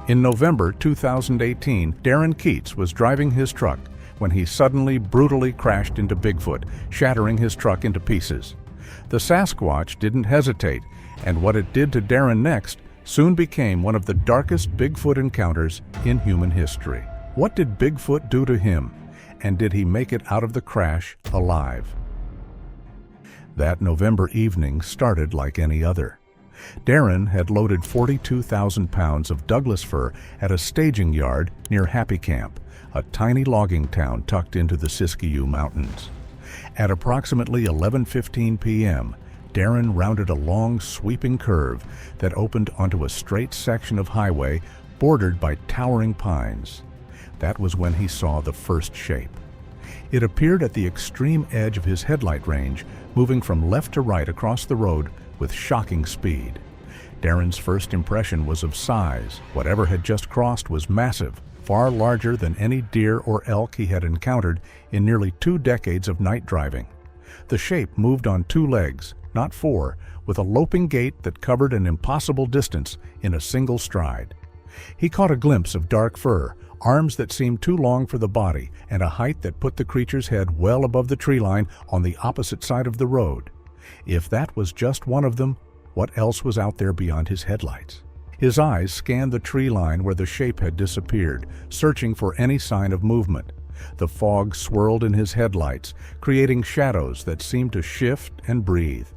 In November 2018, Darren Keats was driving his truck when he suddenly brutally crashed into Bigfoot, shattering his truck into pieces. The Sasquatch didn't hesitate, and what it did to Darren next soon became one of the darkest Bigfoot encounters in human history. What did Bigfoot do to him, and did he make it out of the crash alive? That November evening started like any other. Darren had loaded 42,000 pounds of Douglas fir at a staging yard near Happy Camp, a tiny logging town tucked into the Siskiyou Mountains. At approximately 11:15 p.m., Darren rounded a long, sweeping curve that opened onto a straight section of highway bordered by towering pines. That was when he saw the first shape. It appeared at the extreme edge of his headlight range, moving from left to right across the road with shocking speed. Darren's first impression was of size. Whatever had just crossed was massive, far larger than any deer or elk he had encountered in nearly 2 decades of night driving. The shape moved on 2 legs, not 4, with a loping gait that covered an impossible distance in a single stride. He caught a glimpse of dark fur, arms that seemed too long for the body, and a height that put the creature's head well above the tree line on the opposite side of the road. If that was just one of them, what else was out there beyond his headlights? His eyes scanned the tree line where the shape had disappeared, searching for any sign of movement. The fog swirled in his headlights, creating shadows that seemed to shift and breathe.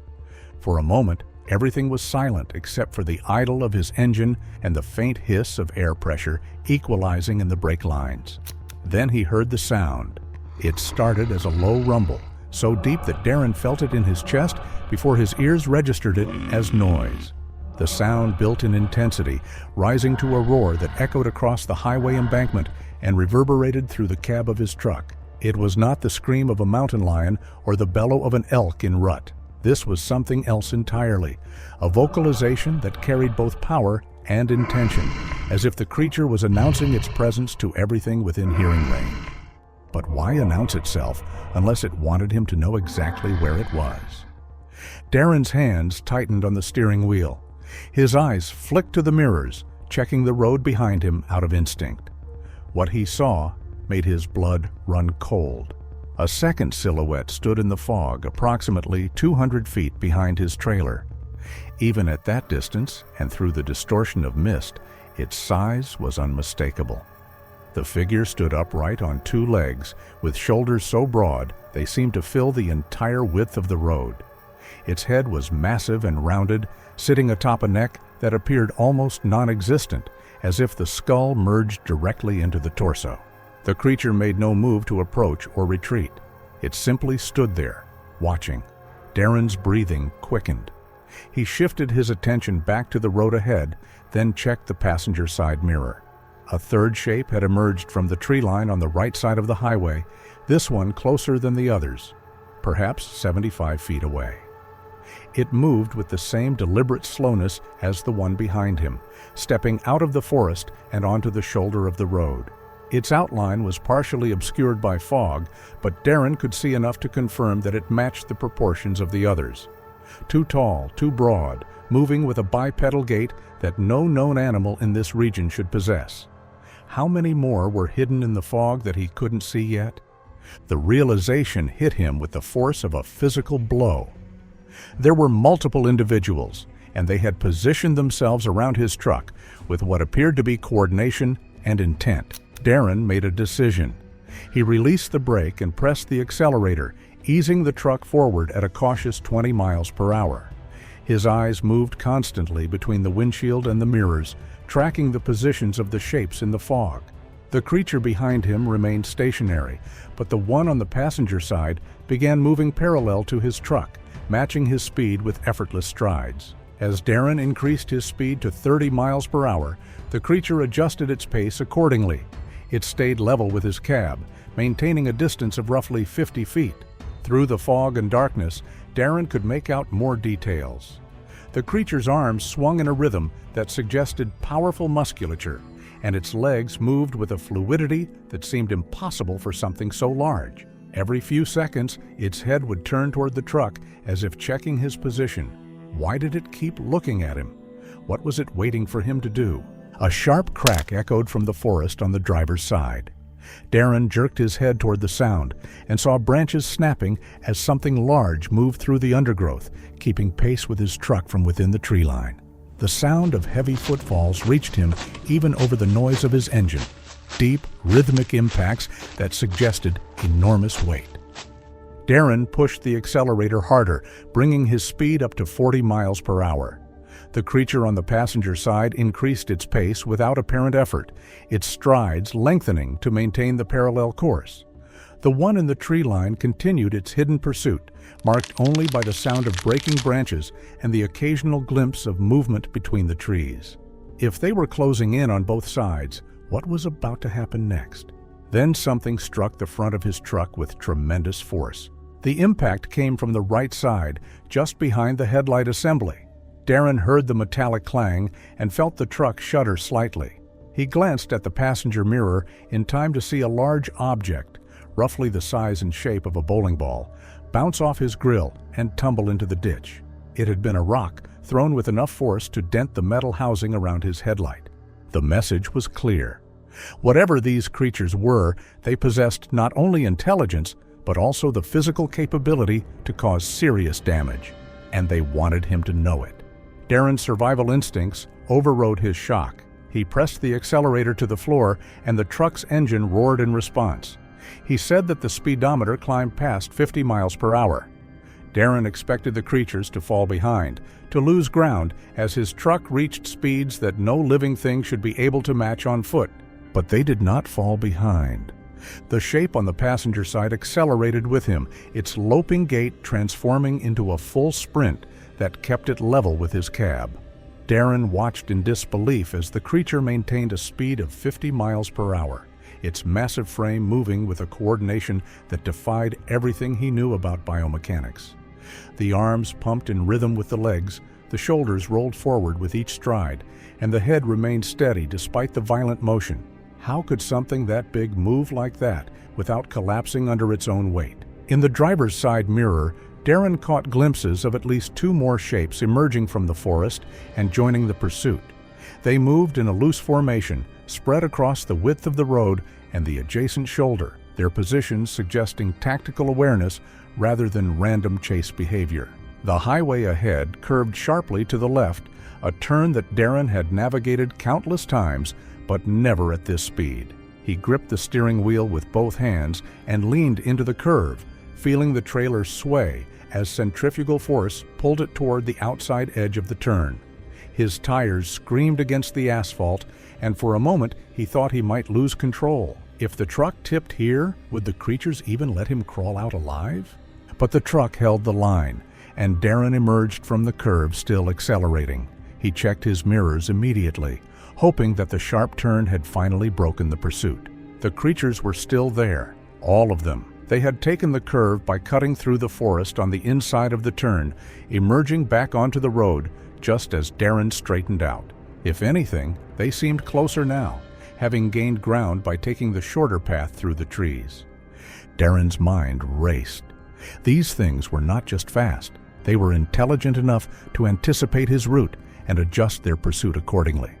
For a moment, everything was silent except for the idle of his engine and the faint hiss of air pressure equalizing in the brake lines. Then he heard the sound. It started as a low rumble, so deep that Darren felt it in his chest before his ears registered it as noise. The sound built in intensity, rising to a roar that echoed across the highway embankment and reverberated through the cab of his truck. It was not the scream of a mountain lion or the bellow of an elk in rut. This was something else entirely, a vocalization that carried both power and intention, as if the creature was announcing its presence to everything within hearing range. But why announce itself unless it wanted him to know exactly where it was? Darren's hands tightened on the steering wheel. His eyes flicked to the mirrors, checking the road behind him out of instinct. What he saw made his blood run cold. A second silhouette stood in the fog, approximately 200 feet behind his trailer. Even at that distance, and through the distortion of mist, its size was unmistakable. The figure stood upright on 2 legs, with shoulders so broad they seemed to fill the entire width of the road. Its head was massive and rounded, sitting atop a neck that appeared almost non-existent, as if the skull merged directly into the torso. The creature made no move to approach or retreat. It simply stood there, watching. Darren's breathing quickened. He shifted his attention back to the road ahead, then checked the passenger side mirror. A third shape had emerged from the tree line on the right side of the highway, this one closer than the others, perhaps 75 feet away. It moved with the same deliberate slowness as the one behind him, stepping out of the forest and onto the shoulder of the road. Its outline was partially obscured by fog, but Darren could see enough to confirm that it matched the proportions of the others. Too tall, too broad, moving with a bipedal gait that no known animal in this region should possess. How many more were hidden in the fog that he couldn't see yet? The realization hit him with the force of a physical blow. There were multiple individuals, and they had positioned themselves around his truck with what appeared to be coordination and intent. Darren made a decision. He released the brake and pressed the accelerator, easing the truck forward at a cautious 20 miles per hour. His eyes moved constantly between the windshield and the mirrors, tracking the positions of the shapes in the fog. The creature behind him remained stationary, but the one on the passenger side began moving parallel to his truck, matching his speed with effortless strides. As Darren increased his speed to 30 miles per hour, the creature adjusted its pace accordingly. It stayed level with his cab, maintaining a distance of roughly 50 feet. Through the fog and darkness, Darren could make out more details. The creature's arms swung in a rhythm that suggested powerful musculature, and its legs moved with a fluidity that seemed impossible for something so large. Every few seconds, its head would turn toward the truck as if checking his position. Why did it keep looking at him? What was it waiting for him to do? A sharp crack echoed from the forest on the driver's side. Darren jerked his head toward the sound and saw branches snapping as something large moved through the undergrowth, keeping pace with his truck from within the tree line. The sound of heavy footfalls reached him even over the noise of his engine, deep, rhythmic impacts that suggested enormous weight. Darren pushed the accelerator harder, bringing his speed up to 40 miles per hour. The creature on the passenger side increased its pace without apparent effort, its strides lengthening to maintain the parallel course. The one in the tree line continued its hidden pursuit, marked only by the sound of breaking branches and the occasional glimpse of movement between the trees. If they were closing in on both sides, what was about to happen next? Then something struck the front of his truck with tremendous force. The impact came from the right side, just behind the headlight assembly. Darren heard the metallic clang and felt the truck shudder slightly. He glanced at the passenger mirror in time to see a large object, roughly the size and shape of a bowling ball, bounce off his grill and tumble into the ditch. It had been a rock thrown with enough force to dent the metal housing around his headlight. The message was clear. Whatever these creatures were, they possessed not only intelligence, but also the physical capability to cause serious damage, and they wanted him to know it. Darren's survival instincts overrode his shock. He pressed the accelerator to the floor, and the truck's engine roared in response. He said that the speedometer climbed past 50 miles per hour. Darren expected the creatures to fall behind, to lose ground as his truck reached speeds that no living thing should be able to match on foot. But they did not fall behind. The shape on the passenger side accelerated with him, its loping gait transforming into a full sprint that kept it level with his cab. Darren watched in disbelief as the creature maintained a speed of 50 miles per hour, its massive frame moving with a coordination that defied everything he knew about biomechanics. The arms pumped in rhythm with the legs, the shoulders rolled forward with each stride, and the head remained steady despite the violent motion. How could something that big move like that without collapsing under its own weight? In the driver's side mirror, Darren caught glimpses of at least two more shapes emerging from the forest and joining the pursuit. They moved in a loose formation, spread across the width of the road and the adjacent shoulder, their positions suggesting tactical awareness rather than random chase behavior. The highway ahead curved sharply to the left, a turn that Darren had navigated countless times, but never at this speed. He gripped the steering wheel with both hands and leaned into the curve, feeling the trailer sway as centrifugal force pulled it toward the outside edge of the turn. His tires screamed against the asphalt, and for a moment he thought he might lose control. If the truck tipped here, would the creatures even let him crawl out alive? But the truck held the line, and Darren emerged from the curve still accelerating. He checked his mirrors immediately, hoping that the sharp turn had finally broken the pursuit. The creatures were still there, all of them. They had taken the curve by cutting through the forest on the inside of the turn, emerging back onto the road just as Darren straightened out. If anything, they seemed closer now, having gained ground by taking the shorter path through the trees. Darren's mind raced. These things were not just fast, they were intelligent enough to anticipate his route and adjust their pursuit accordingly.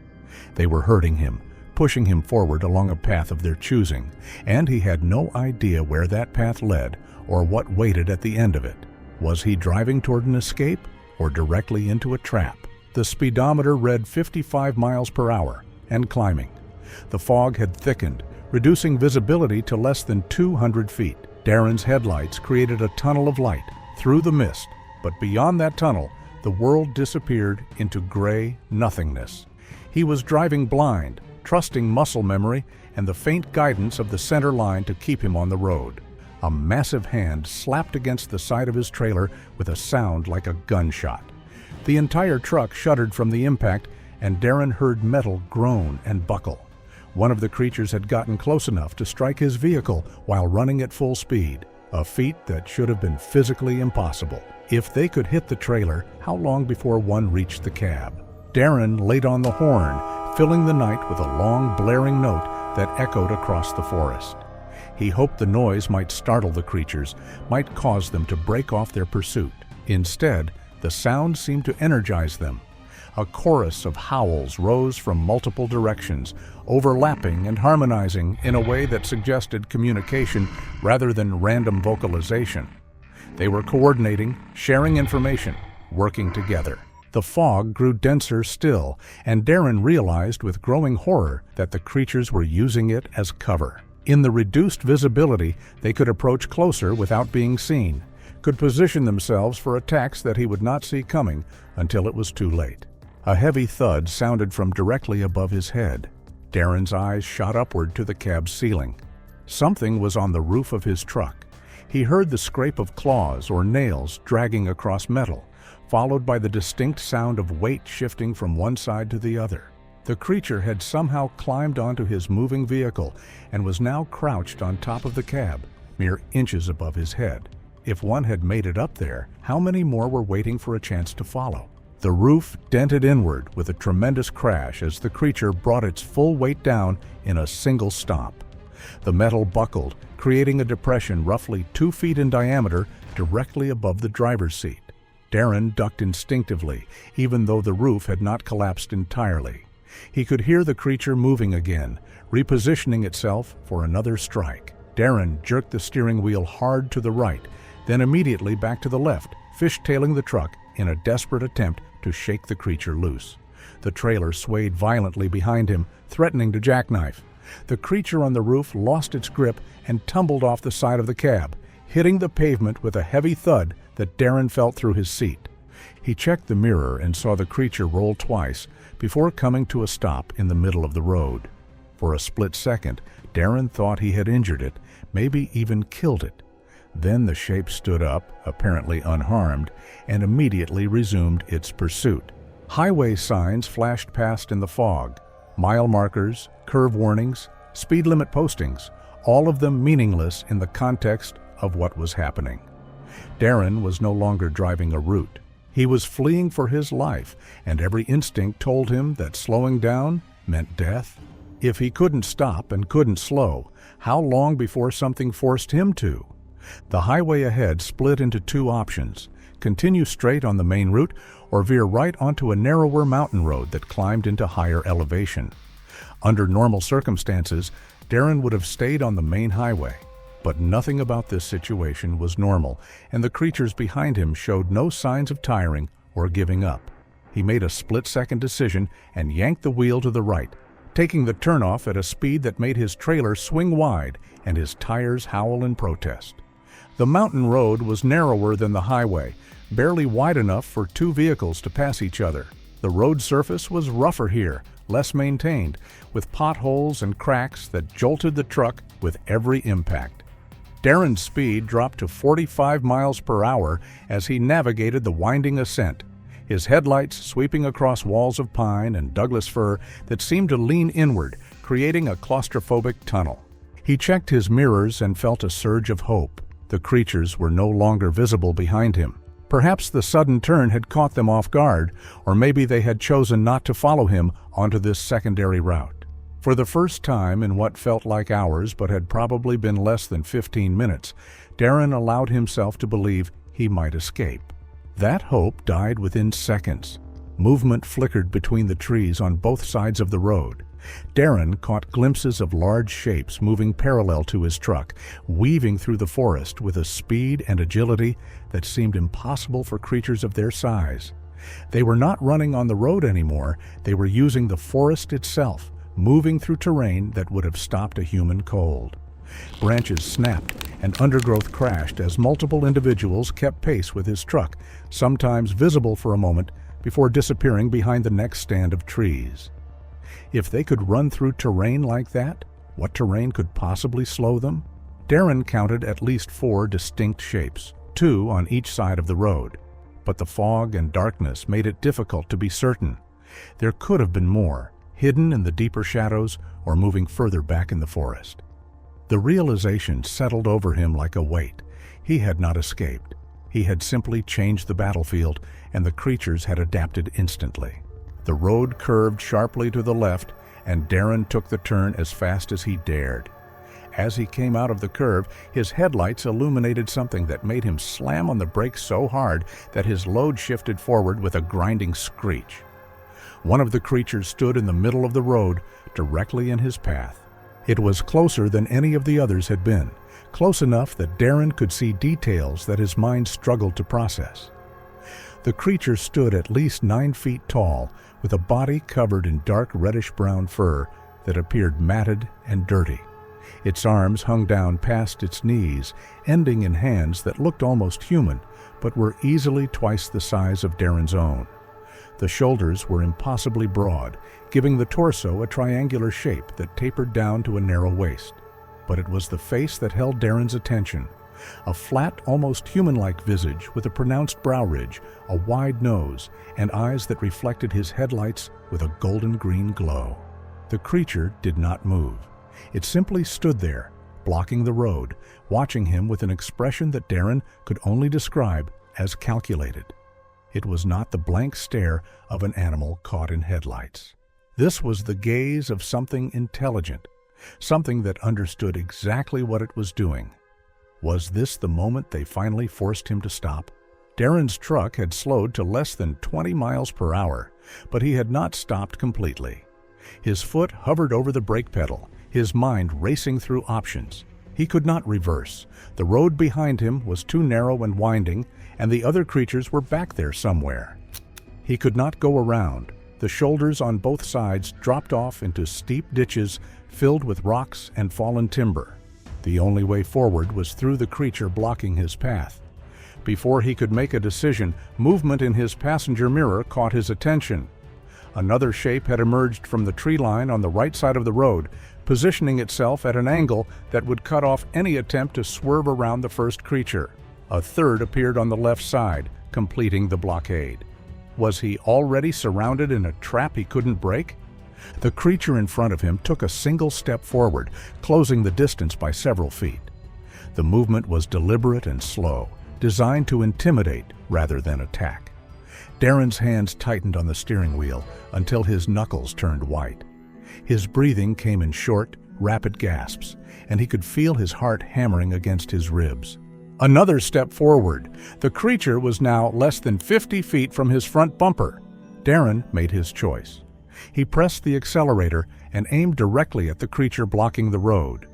They were herding him, pushing him forward along a path of their choosing, and he had no idea where that path led or what waited at the end of it. Was he driving toward an escape or directly into a trap? The speedometer read 55 miles per hour and climbing. The fog had thickened, reducing visibility to less than 200 feet. Darren's headlights created a tunnel of light through the mist, but beyond that tunnel, the world disappeared into gray nothingness. He was driving blind, trusting muscle memory and the faint guidance of the center line to keep him on the road. A massive hand slapped against the side of his trailer with a sound like a gunshot. The entire truck shuddered from the impact, and Darren heard metal groan and buckle. One of the creatures had gotten close enough to strike his vehicle while running at full speed, a feat that should have been physically impossible. If they could hit the trailer, how long before one reached the cab? Darren laid on the horn, filling the night with a long, blaring note that echoed across the forest. He hoped the noise might startle the creatures, might cause them to break off their pursuit. Instead, the sound seemed to energize them. A chorus of howls rose from multiple directions, overlapping and harmonizing in a way that suggested communication rather than random vocalization. They were coordinating, sharing information, working together. The fog grew denser still, and Darren realized with growing horror that the creatures were using it as cover. In the reduced visibility, they could approach closer without being seen, could position themselves for attacks that he would not see coming until it was too late. A heavy thud sounded from directly above his head. Darren's eyes shot upward to the cab's ceiling. Something was on the roof of his truck. He heard the scrape of claws or nails dragging across metal, followed by the distinct sound of weight shifting from one side to the other. The creature had somehow climbed onto his moving vehicle and was now crouched on top of the cab, mere inches above his head. If one had made it up there, how many more were waiting for a chance to follow? The roof dented inward with a tremendous crash as the creature brought its full weight down in a single stomp. The metal buckled, creating a depression roughly 2 feet in diameter directly above the driver's seat. Darren ducked instinctively, even though the roof had not collapsed entirely. He could hear the creature moving again, repositioning itself for another strike. Darren jerked the steering wheel hard to the right, then immediately back to the left, fishtailing the truck in a desperate attempt to shake the creature loose. The trailer swayed violently behind him, threatening to jackknife. The creature on the roof lost its grip and tumbled off the side of the cab, hitting the pavement with a heavy thud that Darren felt through his seat. He checked the mirror and saw the creature roll twice before coming to a stop in the middle of the road. For a split second, Darren thought he had injured it, maybe even killed it. Then the shape stood up, apparently unharmed, and immediately resumed its pursuit. Highway signs flashed past in the fog. Mile markers, curve warnings, speed limit postings, all of them meaningless in the context of what was happening. Darren was no longer driving a route. He was fleeing for his life, and every instinct told him that slowing down meant death. If he couldn't stop and couldn't slow, how long before something forced him to? The highway ahead split into two options: continue straight on the main route or veer right onto a narrower mountain road that climbed into higher elevation. Under normal circumstances, Darren would have stayed on the main highway. But nothing about this situation was normal, and the creatures behind him showed no signs of tiring or giving up. He made a split-second decision and yanked the wheel to the right, taking the turnoff at a speed that made his trailer swing wide and his tires howl in protest. The mountain road was narrower than the highway, barely wide enough for two vehicles to pass each other. The road surface was rougher here, less maintained, with potholes and cracks that jolted the truck with every impact. Darren's speed dropped to 45 miles per hour as he navigated the winding ascent, his headlights sweeping across walls of pine and Douglas fir that seemed to lean inward, creating a claustrophobic tunnel. He checked his mirrors and felt a surge of hope. The creatures were no longer visible behind him. Perhaps the sudden turn had caught them off guard, or maybe they had chosen not to follow him onto this secondary route. For the first time in what felt like hours but had probably been less than 15 minutes, Darren allowed himself to believe he might escape. That hope died within seconds. Movement flickered between the trees on both sides of the road. Darren caught glimpses of large shapes moving parallel to his truck, weaving through the forest with a speed and agility that seemed impossible for creatures of their size. They were not running on the road anymore, they were using the forest itself, moving through terrain that would have stopped a human cold. Branches snapped and undergrowth crashed as multiple individuals kept pace with his truck, sometimes visible for a moment before disappearing behind the next stand of trees. If they could run through terrain like that, what terrain could possibly slow them? Darren counted at least 4 distinct shapes, 2 on each side of the road. But the fog and darkness made it difficult to be certain. There could have been more, hidden in the deeper shadows or moving further back in the forest. The realization settled over him like a weight. He had not escaped. He had simply changed the battlefield, and the creatures had adapted instantly. The road curved sharply to the left, and Darren took the turn as fast as he dared. As he came out of the curve, his headlights illuminated something that made him slam on the brakes so hard that his load shifted forward with a grinding screech. One of the creatures stood in the middle of the road, directly in his path. It was closer than any of the others had been, close enough that Darren could see details that his mind struggled to process. The creature stood at least 9 feet tall, with a body covered in dark reddish-brown fur that appeared matted and dirty. Its arms hung down past its knees, ending in hands that looked almost human, but were easily twice the size of Darren's own. The shoulders were impossibly broad, giving the torso a triangular shape that tapered down to a narrow waist. But it was the face that held Darren's attention. A flat, almost human-like visage with a pronounced brow ridge, a wide nose, and eyes that reflected his headlights with a golden-green glow. The creature did not move. It simply stood there, blocking the road, watching him with an expression that Darren could only describe as calculated. It was not the blank stare of an animal caught in headlights. This was the gaze of something intelligent, something that understood exactly what it was doing. Was this the moment they finally forced him to stop? Darren's truck had slowed to less than 20 miles per hour, but he had not stopped completely. His foot hovered over the brake pedal, his mind racing through options. He could not reverse. The road behind him was too narrow and winding, and the other creatures were back there somewhere. He could not go around. The shoulders on both sides dropped off into steep ditches filled with rocks and fallen timber. The only way forward was through the creature blocking his path. Before he could make a decision, movement in his passenger mirror caught his attention. Another shape had emerged from the tree line on the right side of the road, positioning itself at an angle that would cut off any attempt to swerve around the first creature. A third appeared on the left side, completing the blockade. Was he already surrounded in a trap he couldn't break? The creature in front of him took a single step forward, closing the distance by several feet. The movement was deliberate and slow, designed to intimidate rather than attack. Darren's hands tightened on the steering wheel until his knuckles turned white. His breathing came in short, rapid gasps, and he could feel his heart hammering against his ribs. Another step forward. The creature was now less than 50 feet from his front bumper. Darren made his choice. He pressed the accelerator and aimed directly at the creature blocking the road.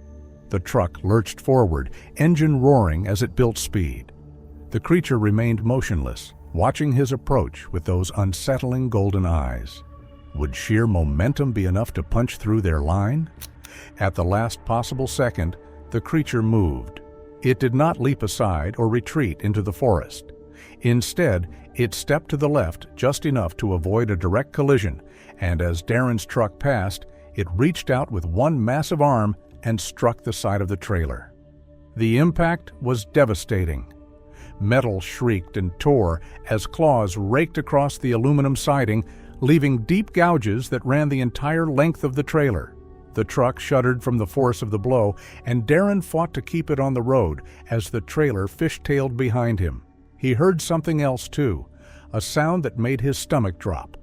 The truck lurched forward, engine roaring as it built speed. The creature remained motionless, watching his approach with those unsettling golden eyes. Would sheer momentum be enough to punch through their line? At the last possible second, the creature moved. It did not leap aside or retreat into the forest. Instead, it stepped to the left just enough to avoid a direct collision, and as Darren's truck passed, it reached out with one massive arm and struck the side of the trailer. The impact was devastating. Metal shrieked and tore as claws raked across the aluminum siding, leaving deep gouges that ran the entire length of the trailer. The truck shuddered from the force of the blow, and Darren fought to keep it on the road as the trailer fishtailed behind him. He heard something else too, a sound that made his stomach drop.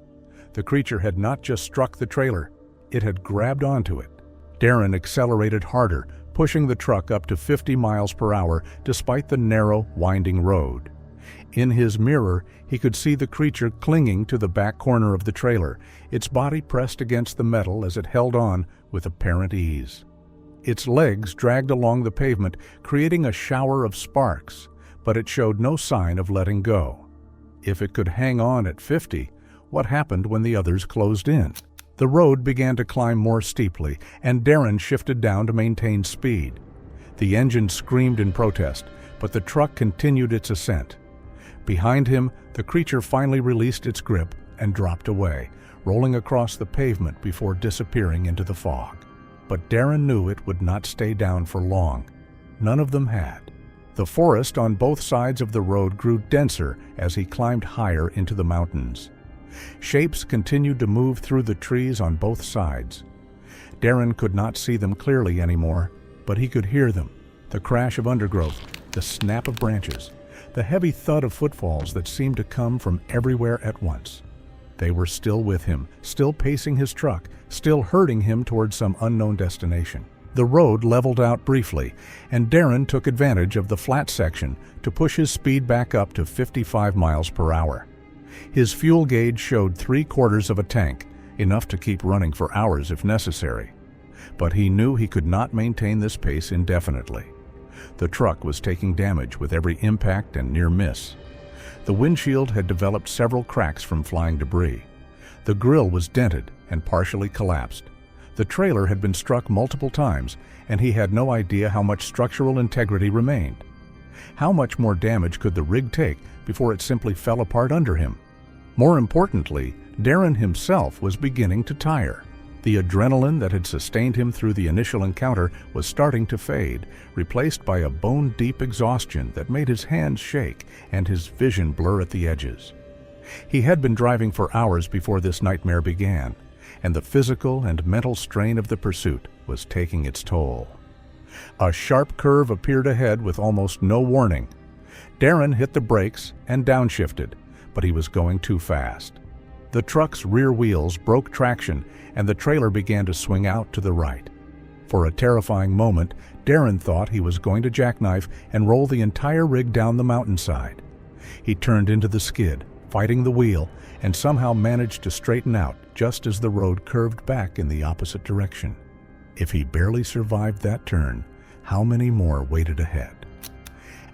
The creature had not just struck the trailer, it had grabbed onto it. Darren accelerated harder, pushing the truck up to 50 miles per hour despite the narrow, winding road. In his mirror, he could see the creature clinging to the back corner of the trailer, its body pressed against the metal as it held on with apparent ease. Its legs dragged along the pavement, creating a shower of sparks, but it showed no sign of letting go. If it could hang on at 50, what happened when the others closed in? The road began to climb more steeply, and Darren shifted down to maintain speed. The engine screamed in protest, but the truck continued its ascent. Behind him, the creature finally released its grip and dropped away, rolling across the pavement before disappearing into the fog. But Darren knew it would not stay down for long. None of them had. The forest on both sides of the road grew denser as he climbed higher into the mountains. Shapes continued to move through the trees on both sides. Darren could not see them clearly anymore, but he could hear them. The crash of undergrowth, the snap of branches, the heavy thud of footfalls that seemed to come from everywhere at once. They were still with him, still pacing his truck, still herding him toward some unknown destination. The road leveled out briefly, and Darren took advantage of the flat section to push his speed back up to 55 miles per hour. His fuel gauge showed 3/4 of a tank, enough to keep running for hours if necessary. But he knew he could not maintain this pace indefinitely. The truck was taking damage with every impact and near miss. The windshield had developed several cracks from flying debris. The grille was dented and partially collapsed. The trailer had been struck multiple times, and he had no idea how much structural integrity remained. How much more damage could the rig take before it simply fell apart under him? More importantly, Darren himself was beginning to tire. The adrenaline that had sustained him through the initial encounter was starting to fade, replaced by a bone-deep exhaustion that made his hands shake and his vision blur at the edges. He had been driving for hours before this nightmare began, and the physical and mental strain of the pursuit was taking its toll. A sharp curve appeared ahead with almost no warning. Darren hit the brakes and downshifted, but he was going too fast. The truck's rear wheels broke traction, and the trailer began to swing out to the right. For a terrifying moment, Darren thought he was going to jackknife and roll the entire rig down the mountainside. He turned into the skid, fighting the wheel, and somehow managed to straighten out just as the road curved back in the opposite direction. If he barely survived that turn, how many more waited ahead?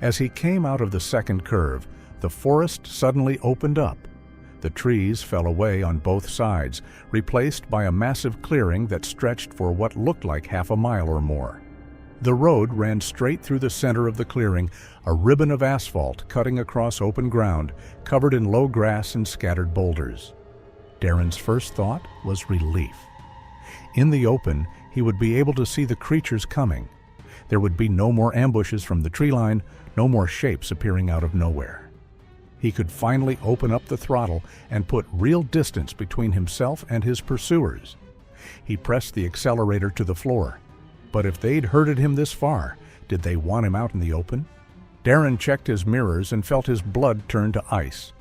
As he came out of the second curve, the forest suddenly opened up. The trees fell away on both sides, replaced by a massive clearing that stretched for what looked like half a mile or more. The road ran straight through the center of the clearing, a ribbon of asphalt cutting across open ground, covered in low grass and scattered boulders. Darren's first thought was relief. In the open, he would be able to see the creatures coming. There would be no more ambushes from the tree line, no more shapes appearing out of nowhere. He could finally open up the throttle and put real distance between himself and his pursuers. He pressed the accelerator to the floor. But if they'd herded him this far, did they want him out in the open? Darren checked his mirrors and felt his blood turn to ice.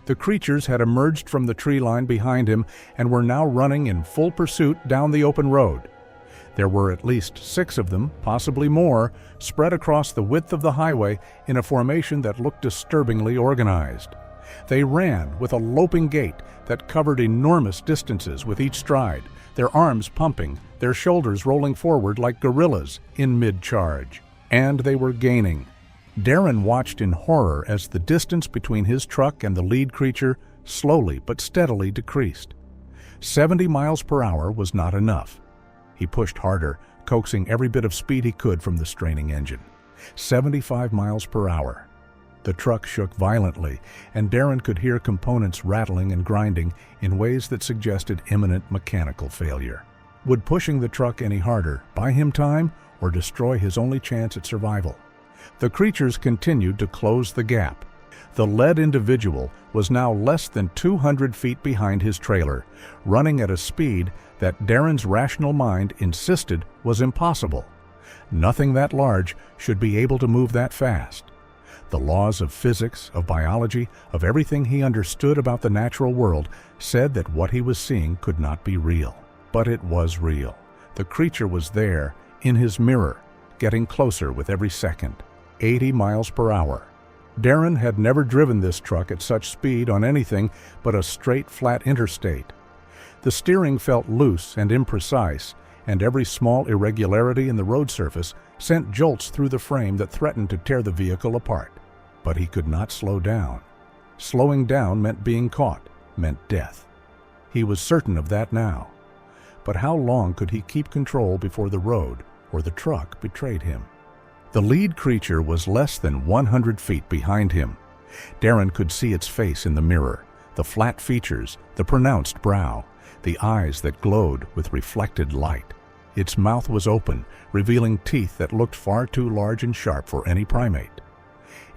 The creatures had emerged from the tree line behind him and were now running in full pursuit down the open road. There were at least 6 of them, possibly more, spread across the width of the highway in a formation that looked disturbingly organized. They ran with a loping gait that covered enormous distances with each stride, their arms pumping, their shoulders rolling forward like gorillas in mid-charge. And they were gaining. Darren watched in horror as the distance between his truck and the lead creature slowly but steadily decreased. 70 miles per hour was not enough. He pushed harder, coaxing every bit of speed he could from the straining engine. 75 miles per hour. The truck shook violently, and Darren could hear components rattling and grinding in ways that suggested imminent mechanical failure. Would pushing the truck any harder buy him time or destroy his only chance at survival? The creatures continued to close the gap. The lead individual was now less than 200 feet behind his trailer, running at a speed that Darren's rational mind insisted was impossible. Nothing that large should be able to move that fast. The laws of physics, of biology, of everything he understood about the natural world said that what he was seeing could not be real. But it was real. The creature was there, in his mirror, getting closer with every second. 80 miles per hour. Darren had never driven this truck at such speed on anything but a straight, flat interstate. The steering felt loose and imprecise, and every small irregularity in the road surface sent jolts through the frame that threatened to tear the vehicle apart. But he could not slow down. Slowing down meant being caught, meant death. He was certain of that now. But how long could he keep control before the road or the truck betrayed him? The lead creature was less than 100 feet behind him. Darren could see its face in the mirror, the flat features, the pronounced brow, the eyes that glowed with reflected light. Its mouth was open, revealing teeth that looked far too large and sharp for any primate.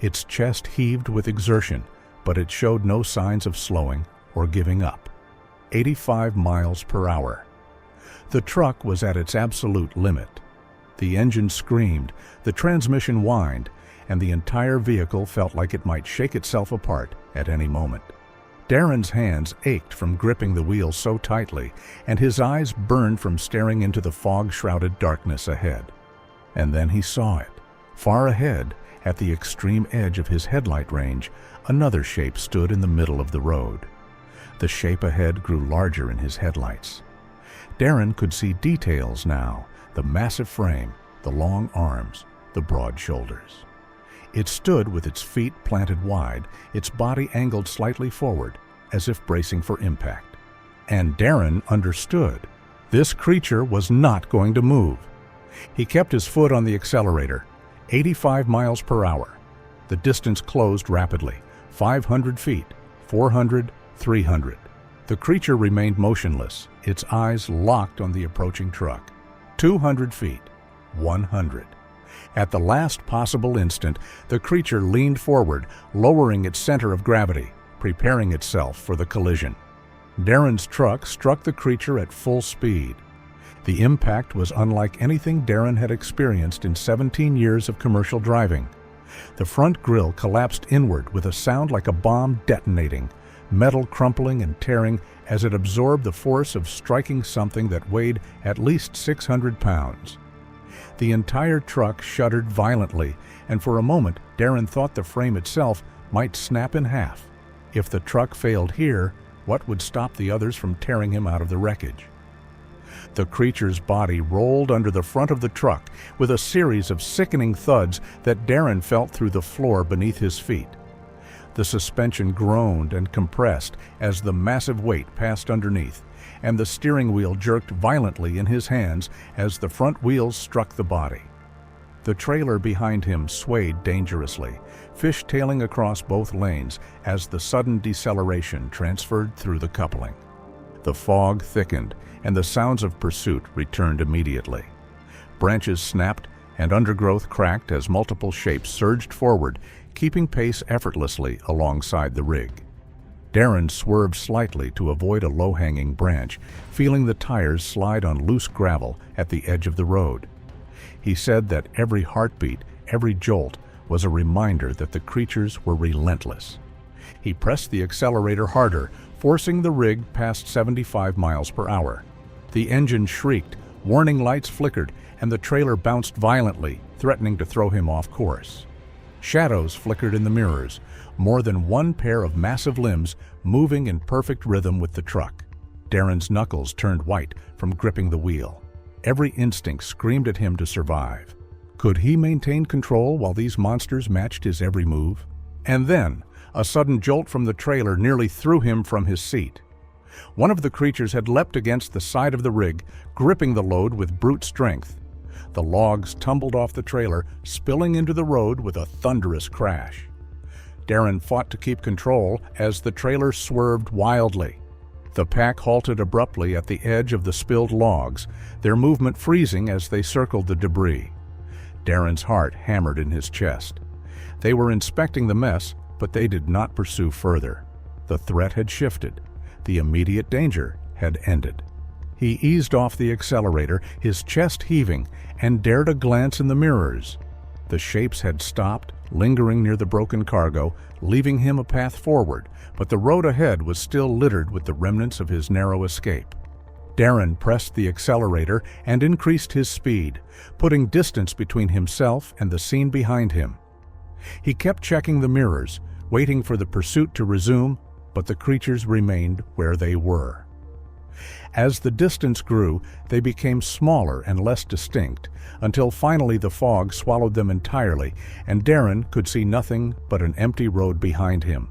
Its chest heaved with exertion, but it showed no signs of slowing or giving up. 85 miles per hour. The truck was at its absolute limit. The engine screamed, the transmission whined, and the entire vehicle felt like it might shake itself apart at any moment. Darren's hands ached from gripping the wheel so tightly, and his eyes burned from staring into the fog-shrouded darkness ahead. And then he saw it, far ahead At the extreme edge of his headlight range, another shape stood in the middle of the road. The shape ahead grew larger in his headlights. Darren could see details now: the massive frame, the long arms, the broad shoulders. It stood with its feet planted wide, its body angled slightly forward, as if bracing for impact. And Darren understood. This creature was not going to move. He kept his foot on the accelerator, 85 miles per hour. The distance closed rapidly: 500 feet, 400, 300. The creature remained motionless, its eyes locked on the approaching truck. 200 feet, 100. At the last possible instant, the creature leaned forward, lowering its center of gravity, preparing itself for the collision. Darren's truck struck the creature at full speed. The impact was unlike anything Darren had experienced in 17 years of commercial driving. The front grille collapsed inward with a sound like a bomb detonating, metal crumpling and tearing as it absorbed the force of striking something that weighed at least 600 pounds. The entire truck shuddered violently, and for a moment Darren thought the frame itself might snap in half. If the truck failed here, what would stop the others from tearing him out of the wreckage? The creature's body rolled under the front of the truck with a series of sickening thuds that Darren felt through the floor beneath his feet. The suspension groaned and compressed as the massive weight passed underneath, and the steering wheel jerked violently in his hands as the front wheels struck the body. The trailer behind him swayed dangerously, fishtailing across both lanes as the sudden deceleration transferred through the coupling. The fog thickened, and the sounds of pursuit returned immediately. Branches snapped and undergrowth cracked as multiple shapes surged forward, keeping pace effortlessly alongside the rig. Darren swerved slightly to avoid a low-hanging branch, feeling the tires slide on loose gravel at the edge of the road. He said that every heartbeat, every jolt, was a reminder that the creatures were relentless. He pressed the accelerator harder, forcing the rig past 75 miles per hour. The engine shrieked, warning lights flickered, and the trailer bounced violently, threatening to throw him off course. Shadows flickered in the mirrors, more than one pair of massive limbs moving in perfect rhythm with the truck. Darren's knuckles turned white from gripping the wheel. Every instinct screamed at him to survive. Could he maintain control while these monsters matched his every move? And then, a sudden jolt from the trailer nearly threw him from his seat. One of the creatures had leapt against the side of the rig, gripping the load with brute strength. The logs tumbled off the trailer, spilling into the road with a thunderous crash. Darren fought to keep control as the trailer swerved wildly. The pack halted abruptly at the edge of the spilled logs, their movement freezing as they circled the debris. Darren's heart hammered in his chest. They were inspecting the mess, but they did not pursue further. The threat had shifted. The immediate danger had ended. He eased off the accelerator, his chest heaving, and dared a glance in the mirrors. The shapes had stopped, lingering near the broken cargo, leaving him a path forward, but the road ahead was still littered with the remnants of his narrow escape. Darren pressed the accelerator and increased his speed, putting distance between himself and the scene behind him. He kept checking the mirrors, waiting for the pursuit to resume, but the creatures remained where they were. As the distance grew, they became smaller and less distinct, until finally the fog swallowed them entirely, and Darren could see nothing but an empty road behind him.